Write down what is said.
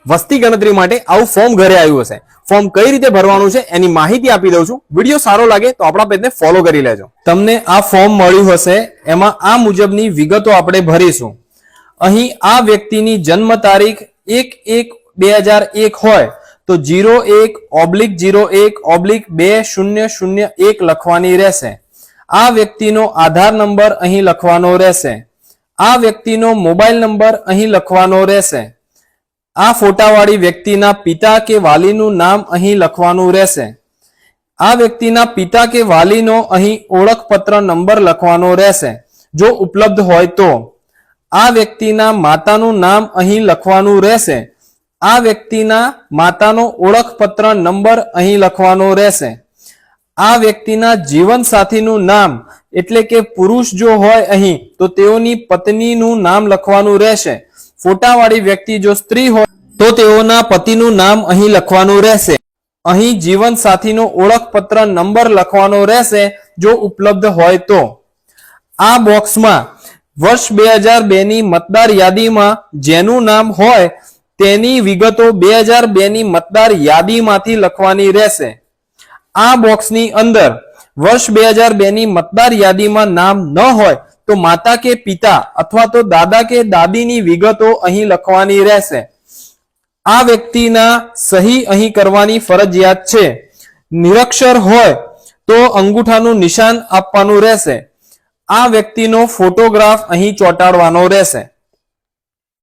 વસ્તી ગણતરી માટે આવું ફોર્મ ઘરે આવ્યું હશે. ફોર્મ કઈ રીતે ભરવાનું છે એની માહિતી આપી દઉં છું. વિડીયો સારો લાગે તો આપણા પેજને ફોલો કરી લેજો. તમને આ ફોર્મ મળ્યું હશે, એમાં આ મુજબની વિગતો આપણે ભરીશું. અહીં આ વ્યક્તિની જન્મ તારીખ 1/1/2001 હોય તો 01/01/2001 લખવાની રહેશે. આ વ્યક્તિનો આધાર નંબર અહીં લખવાનો રહેશે. આ વ્યક્તિનો મોબાઈલ નંબર અહીં લખવાનો રહેશે. આ ફોટાવાળી વ્યક્તિના પિતા કે વાલીનું નામ અહીં લખવાનું રહેશે. આ વ્યક્તિના પિતા કે વાલીનો અહીં ઓળખપત્ર નંબર લખવાનો રહેશે જો ઉપલબ્ધ હોય તો. આ વ્યક્તિના માતાનું નામ અહીં લખવાનું રહેશે. આ વ્યક્તિના માતાનો ઓળખપત્ર નંબર અહીં લખવાનો રહેશે. આ વ્યક્તિના જીવનસાથીનું નામ એટલે કે પુરુષ જો હોય અહીં તો તેઓની પત્નીનું નામ લખવાનું રહેશે. ફોટાવાળી વ્યક્તિ જો સ્ત્રી હોય તો તેઓના પતિનું નામ અહીં લખવાનું રહેશે. અહીં જીવનસાથીનો ઓળખપત્ર નંબર લખવાનો રહેશે જો ઉપલબ્ધ હોય તો. આ બોક્સમાં વર્ષ 2002 ની મતદાર યાદીમાં જેનું નામ હોય તેની વિગતો 2002 ની મતદાર યાદીમાંથી લખવાની રહેશે. આ બોક્સની અંદર વર્ષ 2002 ની મતદાર યાદીમાં નામ ન હોય તો માતા કે પિતા અથવા તો દાદા કે દાદીની વિગતો અહીં લખવાની રહેશે. આ વ્યક્તિના સહી અહીં કરવાની ફરજિયાત છે. નિરક્ષર હોય તો અંગૂઠાનું નિશાન આપવાનું રહેશે. આ વ્યક્તિનો ફોટોગ્રાફ અહીં ચોંટાડવાનો રહેશે.